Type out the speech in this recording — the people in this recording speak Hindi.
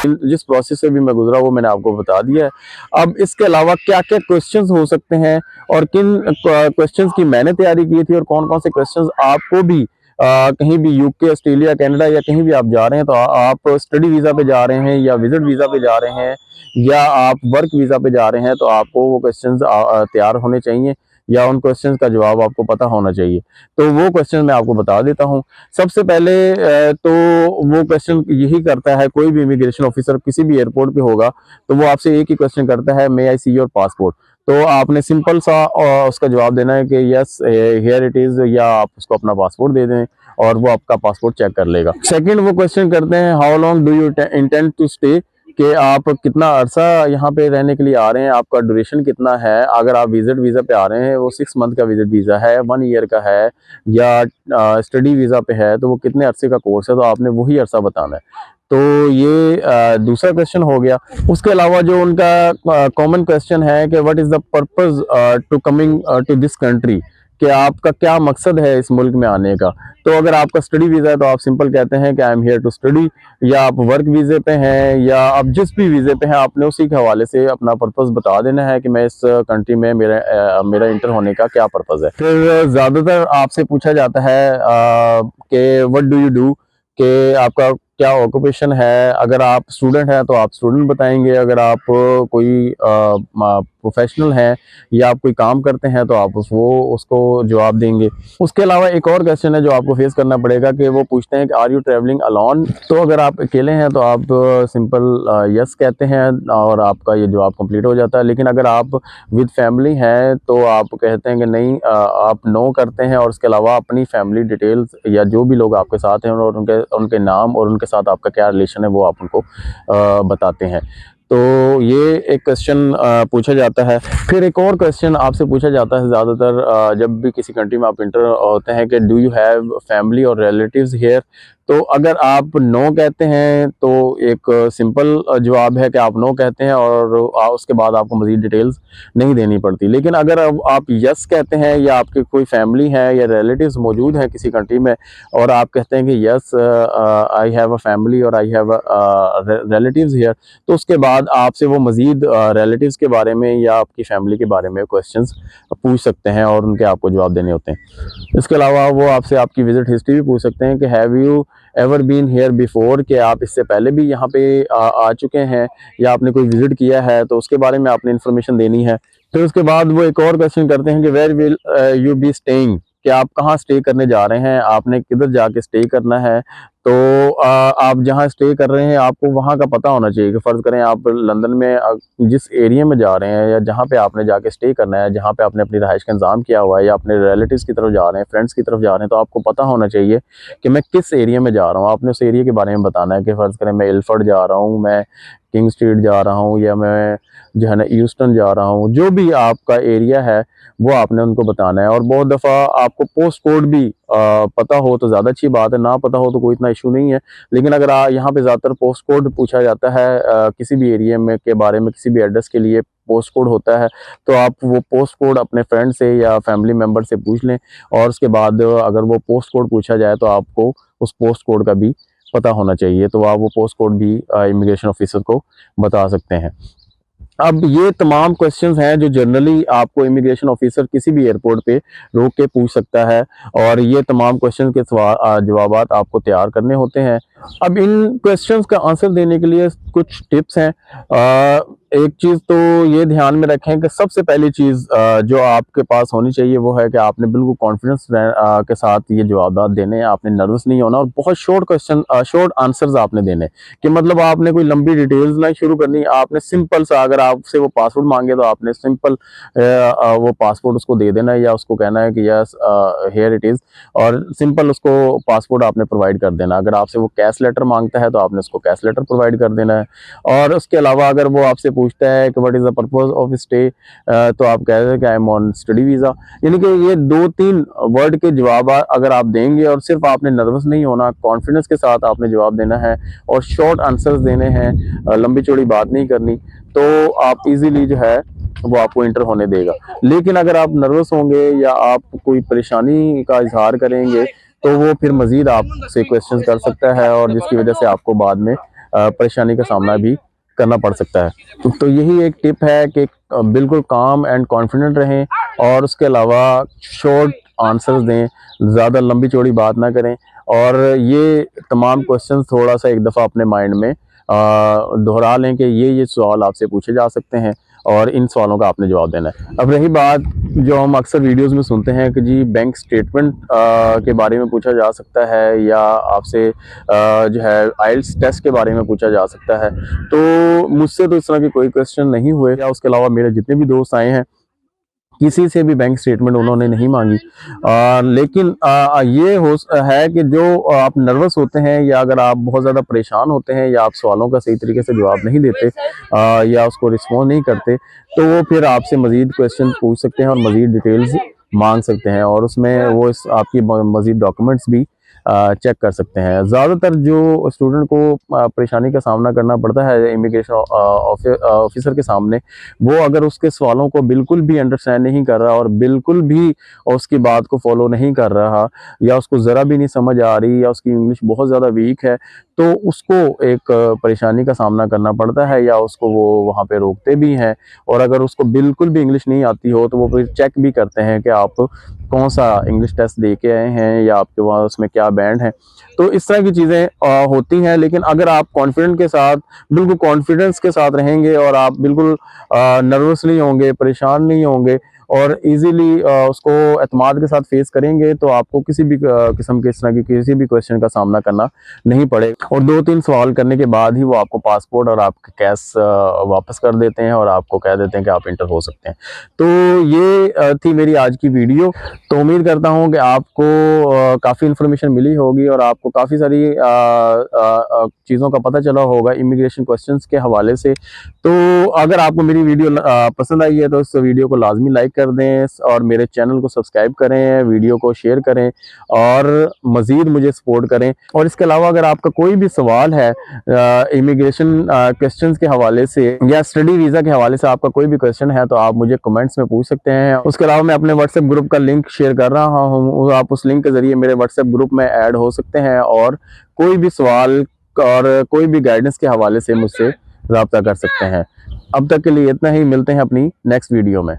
जिस प्रोसेस से भी मैं गुजरा वो मैंने आपको बता दिया है। अब इसके अलावा क्या क्या क्वेश्चंस हो सकते हैं और किन क्वेश्चंस की मैंने तैयारी की थी और कौन कौन से क्वेश्चंस आपको भी कहीं भी यूके, ऑस्ट्रेलिया, कनाडा या कहीं भी आप जा रहे हैं, तो आप स्टडी वीज़ा पे जा रहे हैं या विजिट वीज़ा पे जा रहे हैं या आप वर्क वीज़ा पे जा रहे हैं, तो आपको वो क्वेश्चंस तैयार होने चाहिए या उन क्वेश्चंस का जवाब आपको पता होना चाहिए। तो वो क्वेश्चन मैं आपको बता देता हूँ। सबसे पहले तो वो क्वेश्चन यही करता है, कोई भी इमिग्रेशन ऑफिसर किसी भी एयरपोर्ट पे होगा तो वो आपसे एक ही क्वेश्चन करता है, मे आई सी योर पासपोर्ट। तो आपने सिंपल सा उसका जवाब देना है कि यस हियर इट इज़, या आप उसको अपना पासपोर्ट दे दें और वो आपका पासपोर्ट चेक कर लेगा। सेकंड वो क्वेश्चन करते हैं, how long do you intend to stay, कि आप कितना अरसा यहाँ पे रहने के लिए आ रहे हैं, आपका ड्यूरेशन कितना है। अगर आप विजिट वीज़ा पे आ रहे हैं, वो 6 मंथ का विजिट वीज़ा है, 1 ईयर का है या स्टडी वीज़ा पे है, तो वो कितने अरसे का कोर्स है, तो आपने वही अरसा बताना है। तो ये दूसरा क्वेश्चन हो गया। उसके अलावा जो उनका कॉमन क्वेश्चन है कि what is the purpose to coming to this country, कि आपका क्या मकसद है इस मुल्क में आने का। तो अगर आपका स्टडी वीज़ा है तो आप सिंपल कहते हैं कि I am here to study, या आप वर्क वीज़े पे हैं या आप जिस भी वीज़े पे हैं, आपने उसी के हवाले से अपना पर्पस बता देना है कि मैं इस कंट्री में मेरा इंटर होने का क्या पर्पस है। फिर ज़्यादातर आपसे पूछा जाता है कि व्हाट डू यू डू, कि आपका क्या ऑक्यूपेशन है। अगर आप स्टूडेंट हैं तो आप स्टूडेंट बताएंगे, अगर आप कोई प्रोफेशनल हैं या आप कोई काम करते हैं तो आप उसको जवाब देंगे। उसके अलावा एक और क्वेश्चन है जो आपको फेस करना पड़ेगा, कि वो पूछते हैं कि आर यू ट्रैवलिंग अलोन। तो अगर आप अकेले हैं तो आप सिंपल यस कहते हैं और आपका ये जवाब कंप्लीट हो जाता है। लेकिन अगर आप विद फैमिली हैं तो आप कहते हैं कि नहीं, आप नो करते हैं और उसके अलावा अपनी फैमिली डिटेल्स या जो भी लोग आपके साथ हैं और उनके नाम और उनके साथ आपका क्या रिलेशन है वो आप उनको बताते हैं। तो ये एक क्वेश्चन पूछा जाता है। फिर एक और क्वेश्चन आपसे पूछा जाता है ज़्यादातर जब भी किसी कंट्री में आप इंटर होते हैं, कि डू यू हैव फैमिली और रिलेटिव्स हियर। तो अगर आप नो कहते हैं तो एक सिंपल जवाब है कि आप नो कहते हैं और उसके बाद आपको मज़ीद डिटेल्स नहीं देनी पड़ती। लेकिन अगर आप यस कहते हैं या आपके कोई फैमिली है या रिलेटिव्स मौजूद है किसी कंट्री में और आप कहते हैं कि yes I have a family और आई हैव रिलेटिव्स हियर, तो उसके बाद आपसे वो मज़ीद रिलेटिव्स के बारे में या आपकी फैमिली के बारे में क्वेश्चंस पूछ सकते हैं और उनके आपको जवाब देने होते हैं। इसके अलावा वो आपसे आपकी विज़िट हिस्ट्री भी पूछ सकते हैं कि have you ever been here before, कि आप इससे पहले भी यहाँ पे आ चुके हैं या आपने कोई विजिट किया है, तो उसके बारे में आपने इन्फॉर्मेशन देनी है। फिर उसके बाद वो एक और क्वेश्चन करते हैं कि where will you be staying, कि आप कहाँ स्टे करने जा रहे हैं, आपने किधर जाके स्टे करना है। तो आप जहाँ स्टे कर रहे हैं आपको वहाँ का पता होना चाहिए, कि फ़र्ज़ करें आप लंदन में जिस एरिया में जा रहे हैं या जहाँ पे आपने जाके स्टे करना है, जहाँ पे आपने अपनी रहाइश का इंतज़ाम किया हुआ है या अपने रिलेटिव्स की तरफ जा रहे हैं, फ्रेंड्स की तरफ जा रहे हैं, तो आपको पता होना चाहिए कि मैं किस एरिया में जा रहा हूँ। आपने उस एरिया के बारे में बताना है, कि फ़र्ज़ करें मैं इल्फर्ड जा रहा हूँ, मैं किंग स्ट्रीट जा रहा हूँ या मैं जो है ना यूस्टन जा रहा हूँ। जो भी आपका एरिया है वो आपने उनको बताना है। और बहुत दफ़ा आपको पोस्ट कोड भी पता हो तो ज़्यादा अच्छी बात है, ना पता हो तो कोई इतना इशू नहीं है। लेकिन अगर यहाँ पे ज़्यादातर पोस्ट कोड पूछा जाता है किसी भी एरिया में के बारे में, किसी भी एड्रेस के लिए पोस्ट कोड होता है, तो आप वो पोस्ट कोड अपने फ्रेंड से या फैमिली मेम्बर से पूछ लें। और उसके बाद अगर वो पोस्ट कोड पूछा जाए तो आपको उस पोस्ट कोड का भी पता होना चाहिए, तो आप वो पोस्ट कोड भी इमिग्रेशन ऑफिसर को बता सकते हैं। अब ये तमाम क्वेश्चंस हैं जो जनरली आपको इमिग्रेशन ऑफिसर किसी भी एयरपोर्ट पे रोक के पूछ सकता है, और ये तमाम क्वेश्चन के जवाबात आपको तैयार करने होते हैं। अब इन क्वेश्चंस का आंसर देने के लिए कुछ टिप्स हैं। एक चीज़ तो ये ध्यान में रखें कि सबसे पहली चीज़ जो आपके पास होनी चाहिए वो है कि आपने बिल्कुल कॉन्फिडेंस के साथ ये जवाब देने हैं। आपने नर्वस नहीं होना और बहुत शॉर्ट आंसर्स आपने देने, कि मतलब आपने कोई लंबी डिटेल्स ना शुरू करनी। आपने सिंपल सा, अगर आपसे वो पासपोर्ट मांगे तो आपने सिंपल वो पासपोर्ट उसको दे देना है या उसको कहना है कि यस हियर इट इज़, और सिंपल उसको पासपोर्ट आपने प्रोवाइड कर देना। अगर आपसे वो कैश लेटर मांगता है तो आपने उसको कैश लेटर प्रोवाइड कर देना है। और उसके अलावा अगर वो आपसे पूछता है कि what is the purpose of stay, तो आप कह दें कि I M on study visa. यानी कि ये 2-3 वर्ड के जवाब अगर आप देंगे और सिर्फ आपने नर्वस नहीं होना, कॉन्फिडेंस के साथ आपने जवाब देना है और शॉर्ट आंसर्स देने हैं, लंबी चौड़ी बात नहीं करनी, तो आप इजीली जो है वो आपको इंटर होने देगा। लेकिन अगर आप नर्वस होंगे या आप कोई परेशानी का इजहार करेंगे तो वो फिर मज़ीद आपसे क्वेश्चन कर सकता है, और जिसकी वजह से आपको बाद में परेशानी का सामना भी करना पड़ सकता है। तो यही एक टिप है कि बिल्कुल काम एंड कॉन्फिडेंट रहें और उसके अलावा शॉर्ट आंसर्स दें, ज़्यादा लंबी चौड़ी बात ना करें और ये तमाम क्वेश्चन थोड़ा सा एक दफ़ा अपने माइंड में दोहरा लें कि ये सवाल आपसे पूछे जा सकते हैं और इन सवालों का आपने जवाब देना है। अब रही बात जो हम अक्सर वीडियोस में सुनते हैं कि जी बैंक स्टेटमेंट के बारे में पूछा जा सकता है या आपसे जो है आइल्स टेस्ट के बारे में पूछा जा सकता है, तो मुझसे तो इस तरह के कोई क्वेश्चन नहीं हुए या उसके अलावा मेरे जितने भी दोस्त आए हैं किसी से भी बैंक स्टेटमेंट उन्होंने नहीं मांगी। लेकिन ये है कि जो आप नर्वस होते हैं या अगर आप बहुत ज़्यादा परेशान होते हैं या आप सवालों का सही तरीके से जवाब नहीं देते या उसको रिस्पॉन्ड नहीं करते, तो वो फिर आपसे मज़ीद क्वेश्चन पूछ सकते हैं और मज़ीद डिटेल्स मांग सकते हैं और उसमें वो आपकी मज़ीद डॉक्यूमेंट्स भी चेक कर सकते हैं। ज़्यादातर जो स्टूडेंट को परेशानी का सामना करना पड़ता है इमिग्रेशन ऑफिसर के सामने, वो अगर उसके सवालों को बिल्कुल भी अंडरस्टैंड नहीं कर रहा और बिल्कुल भी उसकी बात को फॉलो नहीं कर रहा या उसको ज़रा भी नहीं समझ आ रही या उसकी इंग्लिश बहुत ज़्यादा वीक है, तो उसको एक परेशानी का सामना करना पड़ता है या उसको वो वहाँ पे रोकते भी हैं। और अगर उसको बिल्कुल भी इंग्लिश नहीं आती हो तो वो फिर चेक भी करते हैं कि आप कौन सा इंग्लिश टेस्ट दे के आए हैं या आपके वहाँ उसमें क्या बैंड है। तो इस तरह की चीज़ें होती हैं, लेकिन अगर आप कॉन्फिडेंट के साथ बिल्कुल कॉन्फिडेंस के साथ रहेंगे और आप बिल्कुल नर्वस नहीं होंगे, परेशान नहीं होंगे और इजीली उसको एतमाद के साथ फेस करेंगे, तो आपको किसी भी किस्म के इस तरह की किसी भी क्वेश्चन का सामना करना नहीं पड़ेगा। और 2-3 सवाल करने के बाद ही वो आपको पासपोर्ट और आपके कैश वापस कर देते हैं और आपको कह देते हैं कि आप इंटर हो सकते हैं। तो ये थी मेरी आज की वीडियो। तो उम्मीद करता हूँ कि आपको काफ़ी इन्फॉर्मेशन मिली होगी और आपको काफ़ी सारी चीज़ों का पता चला होगा इमिग्रेशन क्वेश्चंस के हवाले से। तो अगर आपको मेरी वीडियो पसंद आई है तो इस वीडियो को लाजमी लाइक कर दें और मेरे चैनल को सब्सक्राइब करें, वीडियो को शेयर करें और मज़ीद मुझे सपोर्ट करें। और इसके अलावा अगर आपका कोई भी सवाल है इमिग्रेशन क्वेश्चंस के हवाले से या स्टडी वीज़ा के हवाले से आपका कोई भी क्वेश्चन है तो आप मुझे कमेंट्स में पूछ सकते हैं। उसके अलावा मैं अपने व्हाट्सएप ग्रुप का लिंक शेयर कर रहा हूँ, आप उस लिंक के ज़रिए मेरे व्हाट्सएप ग्रुप में ऐड हो सकते हैं और कोई भी सवाल और कोई भी गाइडेंस के हवाले से मुझसे रब्ता कर सकते हैं। अब तक के लिए इतना ही, मिलते हैं अपनी नेक्स्ट वीडियो में।